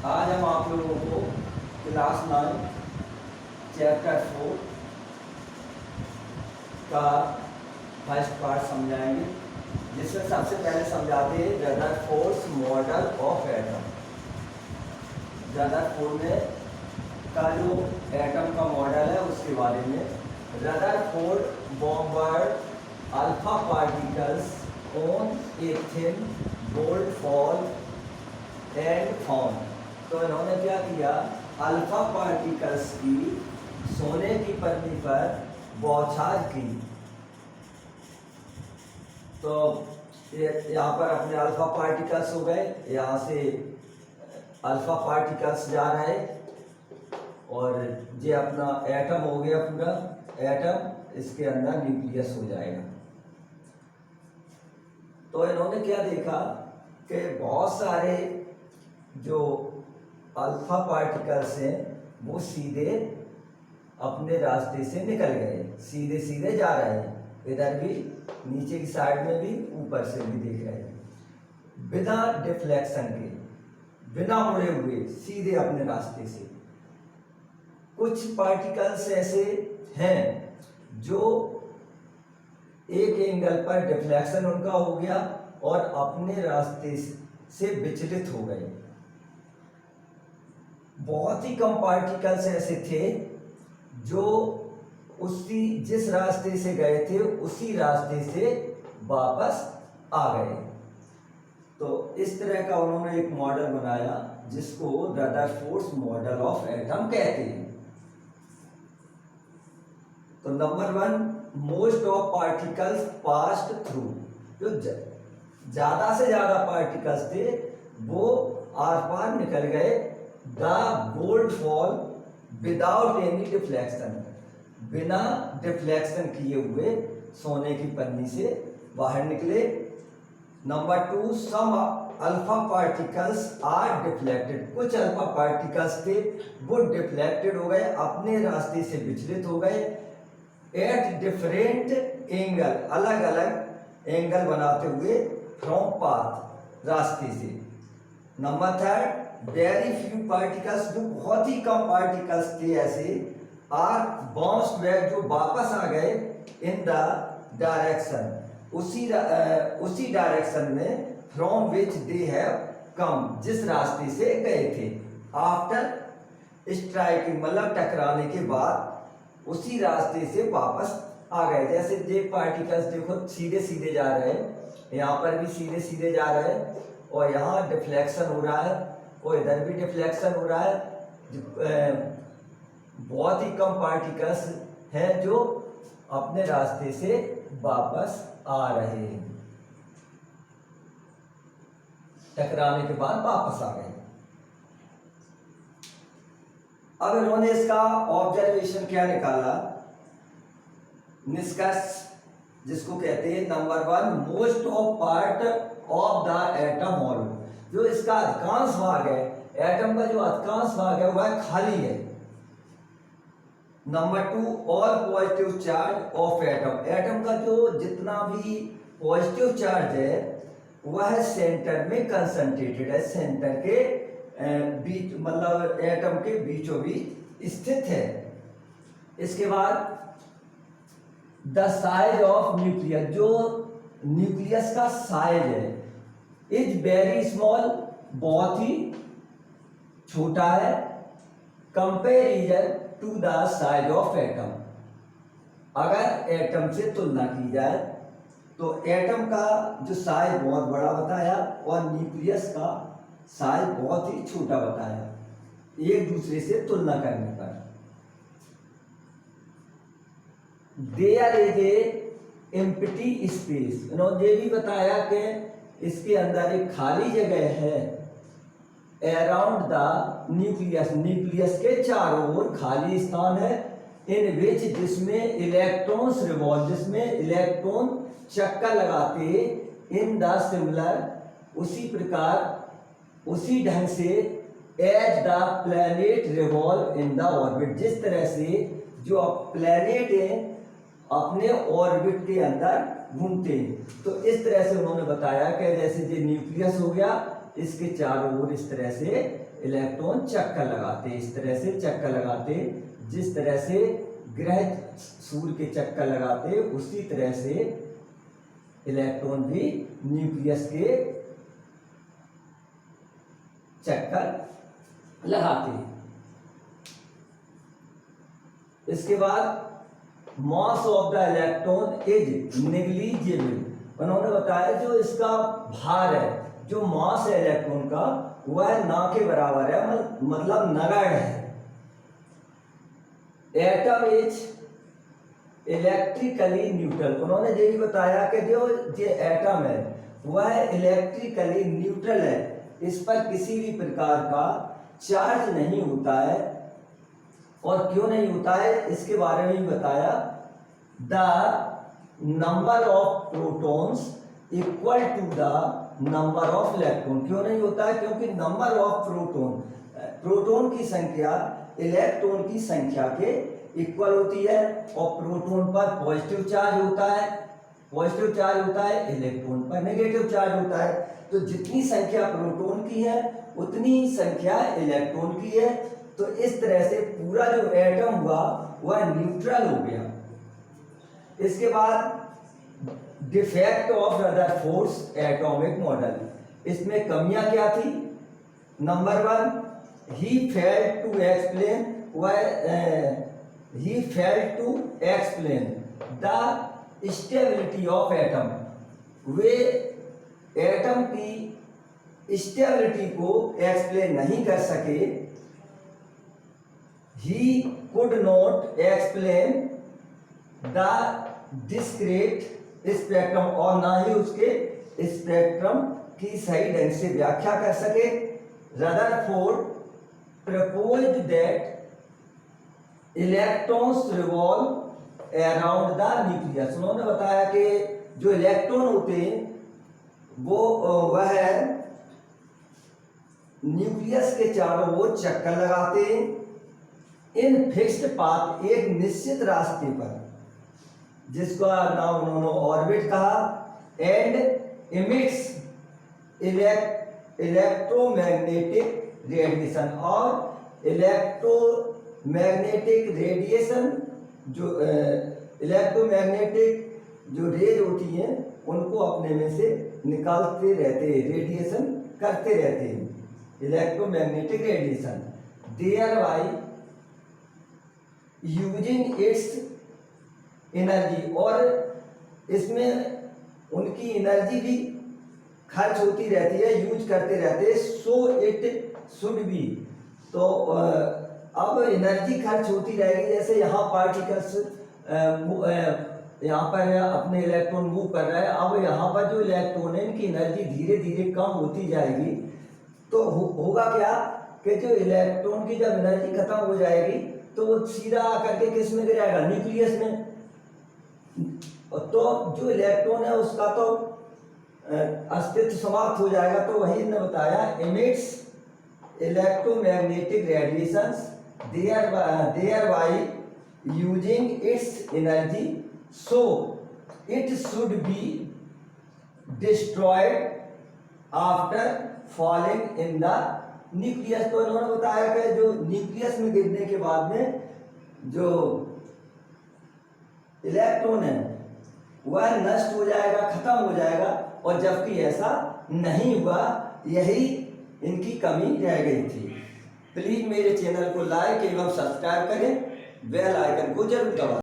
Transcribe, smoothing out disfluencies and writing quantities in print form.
आज हम आप लोगों को क्लास 9 चैप्टर 4 का फर्स्ट पार्ट समझाएंगे, जिसमें सबसे पहले समझाते हैं Rutherford model of atom. Rutherford में का जो एटम का मॉडल है उसके बारे में। Rutherford bombard alpha particles on a thin gold fall and found. तो इन्होंने क्या किया, अल्फा पार्टिकल्स की सोने की पन्नी पर बौछार की। तो यहाँ पर अपने अल्फा पार्टिकल्स हो गए, यहाँ से अल्फा पार्टिकल्स जा रहे और ये अपना एटम हो गया पूरा एटम, इसके अंदर न्यूक्लियस हो जाएगा। तो इन्होंने क्या देखा कि बहुत सारे जो अल्फा पार्टिकल्स हैं वो सीधे अपने रास्ते से निकल गए, सीधे सीधे जा रहे हैं, इधर भी नीचे की साइड में भी ऊपर से भी देख रहे हैं, बिना डिफ्लेक्शन के, बिना मुड़े हुए सीधे अपने रास्ते से। कुछ पार्टिकल्स ऐसे हैं जो एक एंगल पर डिफ्लेक्शन उनका हो गया और अपने रास्ते से विचलित हो गए। बहुत ही कम पार्टिकल्स ऐसे थे जो उसी जिस रास्ते से गए थे उसी रास्ते से वापस आ गए। तो इस तरह का उन्होंने एक मॉडल बनाया जिसको रदरफोर्ड मॉडल ऑफ एटम कहते हैं। तो number 1, most of particles passed through. जो ज्यादा से ज्यादा पार्टिकल्स थे वो आर पार निकल गए। The gold foil without any deflection, बिना डिफ्लेक्शन किए हुए सोने की पन्नी से बाहर निकले। Number 2, some alpha particles are deflected. कुछ अल्फा पार्टिकल्स थे वो डिफ्लेक्टेड हो गए, अपने रास्ते से विचलित हो गए। एट डिफरेंट एंगल, अलग अलग एंगल बनाते हुए फ्रॉम पाथ, रास्ते से। नंबर 3, वेरी फ्यू पार्टिकल्स, जो बहुत ही कम पार्टिकल्स थे ऐसे, आर बाउंस्ड बैक, जो वापस आ गए इन द डायरेक्शन, उसी डायरेक्शन में from which they have come, जिस रास्ते से गए थे। आफ्टर स्ट्राइकिंग, मतलब टकराने के बाद उसी रास्ते से वापस आ गए। जैसे ये पार्टिकल्स देखो सीधे सीधे जा रहे हैं, यहाँ पर भी सीधे सीधे जा रहे हैं और यहाँ डिफ्लेक्शन हो रहा है और इधर भी डिफ्लेक्शन हो रहा है। बहुत ही कम पार्टिकल्स हैं जो अपने रास्ते से वापस आ रहे हैं, टकराने के बाद वापस आ गए। अब इन्होंने इसका ऑब्जर्वेशन क्या निकाला, निष्कर्ष जिसको कहते हैं। Number 1, most of part of the atom hall, जो इसका अधिकांश भाग है, एटम का जो अधिकांश भाग है वह खाली है। Number 2, all positive charge of atom, atom का जो जितना भी पॉजिटिव चार्ज है वह सेंटर में कंसंट्रेटेड है, सेंटर के बीच, मतलब एटम के बीचों बीच स्थित है। इसके बाद द साइज ऑफ न्यूक्लियस, जो न्यूक्लियस का साइज है, इज वेरी स्मॉल, बहुत ही छोटा है। Comparison to the size of atom, अगर एटम से तुलना की जाए तो एटम का जो साइज बहुत बड़ा बताया और न्यूक्लियस का साइज बहुत ही छोटा बताया, एक दूसरे से तुलना करने पर। There is a empty space, इन्होंने ये भी बताया कि इसके अंदर एक खाली जगह है अराउंड द न्यूक्लियस, न्यूक्लियस के चारों ओर खाली स्थान है। इन विच, जिसमें इलेक्ट्रॉन्स रिवॉल्व, जिसमें इलेक्ट्रॉन चक्कर लगाते इन द सिमिलर, उसी प्रकार उसी ढंग से as the planet revolve in the orbit, जिस तरह से जो प्लैनेट है अपने ऑर्बिट के अंदर घूमते हैं। तो इस तरह से उन्होंने बताया कि जैसे ये न्यूक्लियस हो गया, इसके चारों ओर इस तरह से इलेक्ट्रॉन चक्कर लगाते, इस तरह से चक्कर लगाते, जिस तरह से ग्रह सूर्य के चक्कर लगाते उसी तरह से इलेक्ट्रॉन भी न्यूक्लियस के चक्कर लगाते हैं। इसके बाद mass of the electron is negligible. उन्होंने बताया जो इसका भार है, जो मास है इलेक्ट्रॉन का, वह ना के बराबर है, मतलब नगण्य है। Atom is electrically neutral. उन्होंने ये भी बताया कि जो एटम है वह इलेक्ट्रिकली न्यूट्रल है, इस पर किसी भी प्रकार का चार्ज नहीं होता है। और क्यों नहीं होता है इसके बारे में भी बताया। The number of protons equal to the number of electron. क्यों नहीं होता है? क्योंकि नंबर ऑफ प्रोटॉन की संख्या इलेक्ट्रॉन की संख्या के इक्वल होती है, और प्रोटॉन पर पॉजिटिव चार्ज होता है, पॉजिटिव चार्ज होता है, इलेक्ट्रॉन पर नेगेटिव चार्ज होता है। तो जितनी संख्या प्रोटॉन की है उतनी संख्या इलेक्ट्रॉन की है। तो इस तरह से पूरा जो एटम हुआ वह न्यूट्रल हो गया। इसके बाद defect of Rutherford's atomic model, इसमें कमियां क्या थी? Number 1, he failed to explain the stability of atom। Way atom की स्टेबिलिटी को एक्सप्लेन नहीं कर सके। He could not explain the discrete spectrum, और ना ही उसके स्पेक्ट्रम की सही ढंग से व्याख्या कर सके। Rutherford proposed that electrons revolve around the nucleus। उन्होंने बताया कि जो इलेक्ट्रॉन होते हैं वो वह न्यूक्लियस के चारों ओर चक्कर लगाते हैं इन फिक्स्ड पाथ, एक निश्चित रास्ते पर, जिसका नाम उन्होंने ऑर्बिट कहा, एंड इमिट्स इलेक्ट्रोमैग्नेटिक रेडिएशन। और इलेक्ट्रोमैग्नेटिक रेडिएशन जो इलेक्ट्रोमैग्नेटिक जो रेज होती हैं उनको अपने में से निकालते रहते हैं, रेडिएशन करते रहते हैं, electromagnetic radiation. Thereby using its energy, और इसमें उनकी एनर्जी भी खर्च होती रहती है, यूज करते रहते हैं। सो इट शुड बी, तो अब एनर्जी खर्च होती रहेगी। जैसे यहाँ पार्टिकल्स यहाँ पर अपने इलेक्ट्रॉन मूव कर रहा है, अब यहाँ पर जो इलेक्ट्रॉन है इनकी एनर्जी धीरे धीरे कम होती जाएगी। तो होगा क्या कि जो इलेक्ट्रॉन की जब एनर्जी खत्म हो जाएगी तो वो सीधा आकर के किस में गिरेगा? न्यूक्लियस में। तो जो इलेक्ट्रॉन है उसका तो अस्तित्व समाप्त हो जाएगा। तो वही ने बताया, emits electromagnetic radiations thereby using its energy, so it should be destroyed after falling in the nucleus. तो इन्होंने बताया कि जो न्यूक्लियस में गिरने के बाद में जो इलेक्ट्रॉन है वह नष्ट हो जाएगा, खत्म हो जाएगा, और जबकि ऐसा नहीं हुआ, यही इनकी कमी रह गई थी। प्लीज मेरे चैनल को लाइक एवं सब्सक्राइब करें, बेल आइकन को जरूर दबाएं।